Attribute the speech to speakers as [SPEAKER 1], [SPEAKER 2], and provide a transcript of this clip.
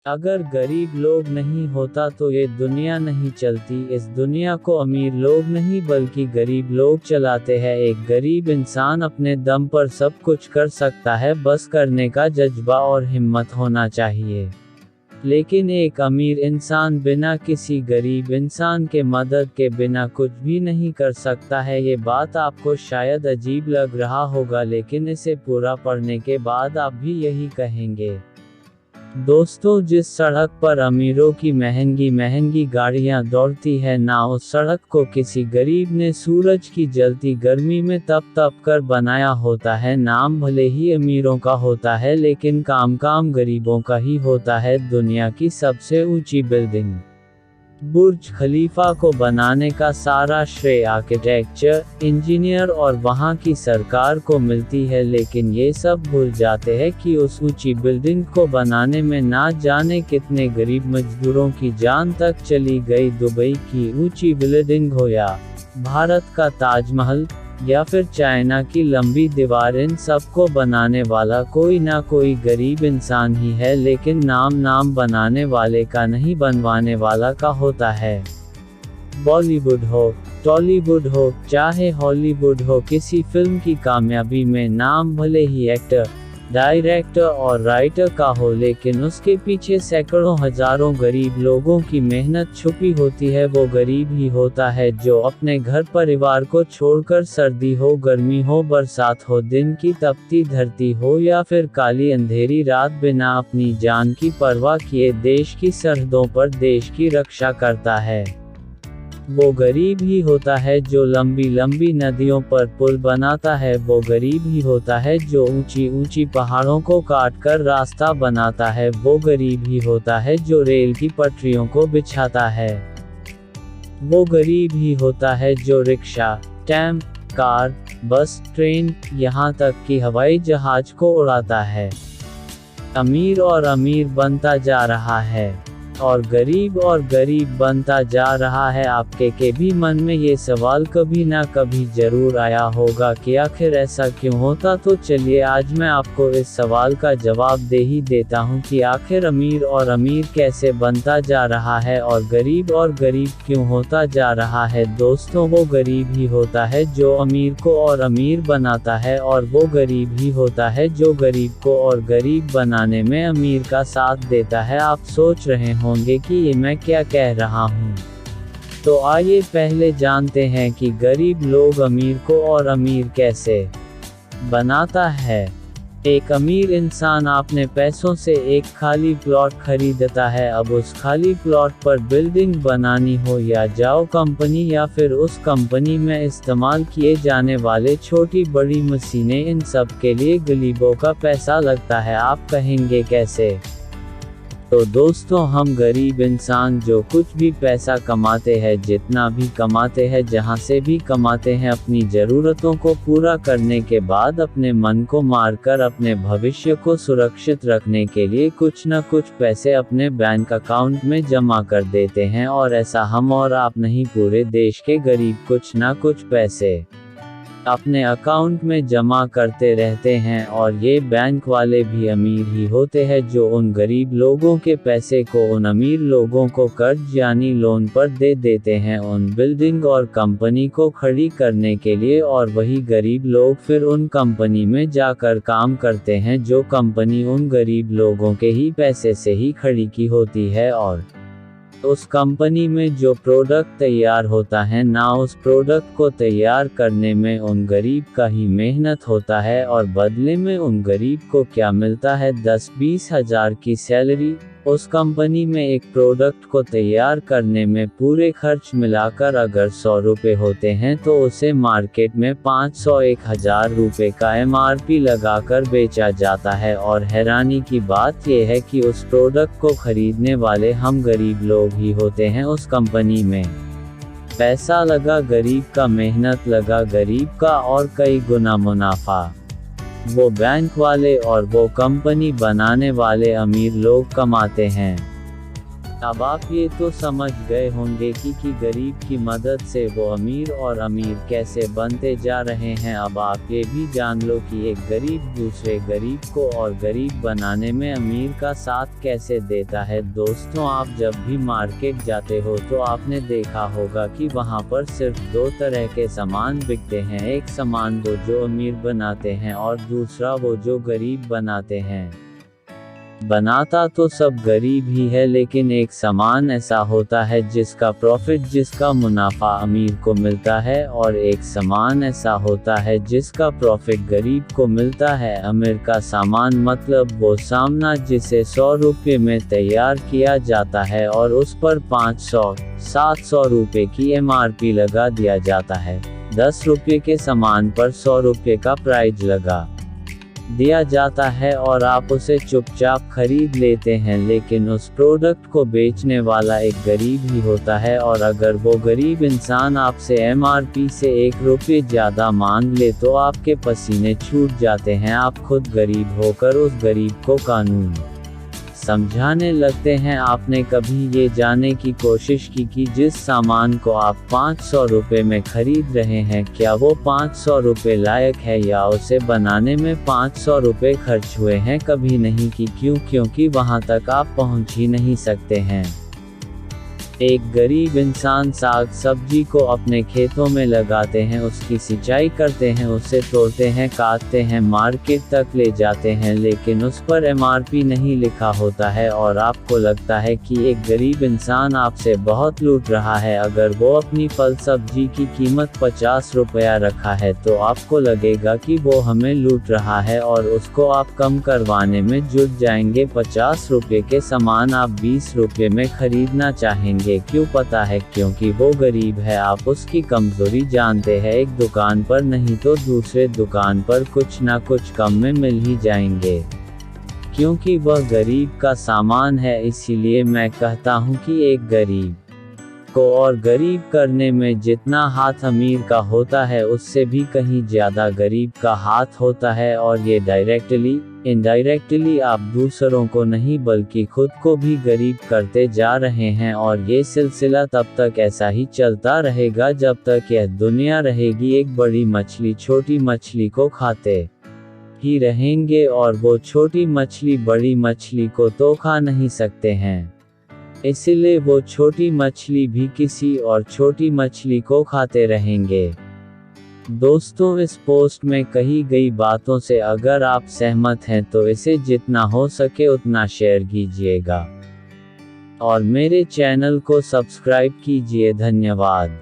[SPEAKER 1] अगर गरीब लोग नहीं होता तो ये दुनिया नहीं चलती। इस दुनिया को अमीर लोग नहीं बल्कि गरीब लोग चलाते हैं। एक गरीब इंसान अपने दम पर सब कुछ कर सकता है, बस करने का जज्बा और हिम्मत होना चाहिए। लेकिन एक अमीर इंसान बिना किसी गरीब इंसान के मदद के बिना कुछ भी नहीं कर सकता है। ये बात आपको शायद अजीब लग रहा होगा, लेकिन इसे पूरा पढ़ने के बाद आप भी यही कहेंगे। दोस्तों, जिस सड़क पर अमीरों की महंगी महंगी गाड़ियां दौड़ती है, ना उस सड़क को किसी गरीब ने सूरज की जलती गर्मी में तप कर बनाया होता है। नाम भले ही अमीरों का होता है, लेकिन काम गरीबों का ही होता है। दुनिया की सबसे ऊंची बिल्डिंग बुर्ज खलीफा को बनाने का सारा श्रेय आर्किटेक्चर, इंजीनियर और वहां की सरकार को मिलती है, लेकिन ये सब भूल जाते हैं कि उस ऊंची बिल्डिंग को बनाने में ना जाने कितने गरीब मजदूरों की जान तक चली गई। दुबई की ऊंची बिल्डिंग हो या भारत का ताजमहल या फिर चाइना की लंबी दीवार, इन सबको बनाने वाला कोई ना कोई गरीब इंसान ही है। लेकिन नाम बनाने वाले का नहीं, बनवाने वाला का होता है। बॉलीवुड हो, टॉलीवुड हो, चाहे हॉलीवुड हो, किसी फिल्म की कामयाबी में नाम भले ही एक्टर, डायरेक्टर और राइटर का हो, लेकिन उसके पीछे सैकड़ों हजारों गरीब लोगों की मेहनत छुपी होती है। वो गरीब ही होता है जो अपने घर परिवार को छोड़कर, सर्दी हो, गर्मी हो, बरसात हो, दिन की तपती धरती हो या फिर काली अंधेरी रात, बिना अपनी जान की परवाह किए देश की सरहदों पर देश की रक्षा करता है। वो गरीब ही होता है जो लंबी लंबी नदियों पर पुल बनाता है। वो गरीब ही होता है जो ऊंची ऊंची पहाड़ों को काट कर रास्ता बनाता है। वो गरीब ही होता है जो रेल की पटरियों को बिछाता है। वो गरीब ही होता है जो रिक्शा, टैम्प, कार, बस, ट्रेन, यहाँ तक कि हवाई जहाज को उड़ाता है। अमीर और अमीर बनता जा रहा है और गरीब बनता जा रहा है। आपके के भी मन में ये सवाल कभी ना कभी जरूर आया होगा कि आखिर ऐसा क्यों होता। तो चलिए आज मैं आपको इस सवाल का जवाब दे ही देता हूँ कि आखिर अमीर और अमीर कैसे बनता जा रहा है और गरीब क्यों होता जा रहा है। दोस्तों, वो गरीब ही होता है जो अमीर को और अमीर बनाता है, और वो गरीब ही होता है जो गरीब को और गरीब बनाने में अमीर का साथ देता है। आप सोच रहे होंगे कि ये मैं क्या कह रहा हूँ, तो आइए पहले जानते हैं कि गरीब लोग अमीर को और अमीर कैसे बनाता है। एक अमीर इंसान अपने पैसों से एक खाली प्लॉट खरीदता है। अब उस खाली प्लॉट पर बिल्डिंग बनानी हो या जाओ कंपनी या फिर उस कंपनी में इस्तेमाल किए जाने वाले छोटी बड़ी मशीनें, इन सब के लिए गरीबों का पैसा लगता है। आप कहेंगे कैसे? तो दोस्तों, हम गरीब इंसान जो कुछ भी पैसा कमाते हैं, जितना भी कमाते हैं, जहां से भी कमाते हैं, अपनी ज़रूरतों को पूरा करने के बाद अपने मन को मारकर अपने भविष्य को सुरक्षित रखने के लिए कुछ न कुछ पैसे अपने बैंक अकाउंट में जमा कर देते हैं। और ऐसा हम और आप नहीं, पूरे देश के गरीब कुछ न कुछ पैसे अपने अकाउंट में जमा करते रहते हैं। और ये बैंक वाले भी अमीर ही होते हैं जो उन गरीब लोगों के पैसे को उन अमीर लोगों को कर्ज यानी लोन पर दे देते हैं, उन बिल्डिंग और कंपनी को खड़ी करने के लिए। और वही गरीब लोग फिर उन कंपनी में जाकर काम करते हैं, जो कंपनी उन गरीब लोगों के ही पैसे से ही खड़ी की होती है। और उस कंपनी में जो प्रोडक्ट तैयार होता है, ना उस प्रोडक्ट को तैयार करने में उन गरीब का ही मेहनत होता है। और बदले में उन गरीब को क्या मिलता है? 10-20 हज़ार की सैलरी। उस कंपनी में एक प्रोडक्ट को तैयार करने में पूरे खर्च मिलाकर अगर 100 रुपये होते हैं, तो उसे मार्केट में 500-1000 रुपये का MRP लगाकर बेचा जाता है। और हैरानी की बात यह है कि उस प्रोडक्ट को खरीदने वाले हम गरीब लोग ही होते हैं। उस कंपनी में पैसा लगा गरीब का, मेहनत लगा गरीब का, और कई गुना मुनाफा वो बैंक वाले और वो कंपनी बनाने वाले अमीर लोग कमाते हैं। अब आप ये तो समझ गए होंगे कि गरीब की मदद से वो अमीर और अमीर कैसे बनते जा रहे हैं। अब आप ये भी जान लो कि एक गरीब दूसरे गरीब को और गरीब बनाने में अमीर का साथ कैसे देता है। दोस्तों, आप जब भी मार्केट जाते हो तो आपने देखा होगा कि वहाँ पर सिर्फ दो तरह के सामान बिकते हैं। एक सामान वो जो अमीर बनाते हैं और दूसरा वो जो गरीब बनाते हैं। बनाता तो सब गरीब ही है, लेकिन एक सामान ऐसा होता है जिसका प्रॉफिट, जिसका मुनाफा अमीर को मिलता है, और एक सामान ऐसा होता है जिसका प्रॉफिट गरीब को मिलता है। अमीर का सामान मतलब वो सामना जिसे 100 रुपये में तैयार किया जाता है और उस पर 500-700 रुपये की MRP लगा दिया जाता है। 10 रुपये के सामान पर 100 रुपये का प्राइज लगा दिया जाता है और आप उसे चुपचाप खरीद लेते हैं। लेकिन उस प्रोडक्ट को बेचने वाला एक गरीब ही होता है, और अगर वो गरीब इंसान आपसे MRP से 1 रुपये ज़्यादा मांग ले तो आपके पसीने छूट जाते हैं। आप खुद गरीब होकर उस गरीब को कानून समझाने लगते हैं। आपने कभी ये जानने की कोशिश की कि जिस सामान को आप 500 रुपये में खरीद रहे हैं, क्या वो 500 रुपये लायक है या उसे बनाने में 500 रुपये खर्च हुए हैं? कभी नहीं की। क्यों? क्योंकि वहाँ तक आप पहुँच ही नहीं सकते हैं। एक गरीब इंसान साग सब्जी को अपने खेतों में लगाते हैं, उसकी सिंचाई करते हैं, उसे तोड़ते हैं, काटते हैं, मार्केट तक ले जाते हैं, लेकिन उस पर MRP नहीं लिखा होता है और आपको लगता है कि एक गरीब इंसान आपसे बहुत लूट रहा है। अगर वो अपनी फल सब्जी की कीमत 50 रुपया रखा है तो आपको लगेगा कि वो हमें लूट रहा है और उसको आप कम करवाने में जुट जाएंगे। 50 रुपये के सामान आप 20 रुपये में खरीदना चाहेंगे। क्यों पता है? क्योंकि वो गरीब है। आप उसकी कमजोरी जानते हैं। एक दुकान पर नहीं तो दूसरे दुकान पर कुछ ना कुछ कम में मिल ही जाएंगे, क्योंकि वह गरीब का सामान है। इसीलिए मैं कहता हूँ कि एक गरीब को और गरीब करने में जितना हाथ अमीर का होता है उससे भी कहीं ज़्यादा गरीब का हाथ होता है, और ये डायरेक्टली इनडायरेक्टली आप दूसरों को नहीं बल्कि खुद को भी गरीब करते जा रहे हैं। और ये सिलसिला तब तक ऐसा ही चलता रहेगा जब तक यह दुनिया रहेगी। एक बड़ी मछली छोटी मछली को खाते ही रहेंगे और वो छोटी मछली बड़ी मछली को तो खा नहीं सकते हैं, इसलिए वो छोटी मछली भी किसी और छोटी मछली को खाते रहेंगे। दोस्तों, इस पोस्ट में कही गई बातों से अगर आप सहमत हैं तो इसे जितना हो सके उतना शेयर कीजिएगा और मेरे चैनल को सब्सक्राइब कीजिए। धन्यवाद।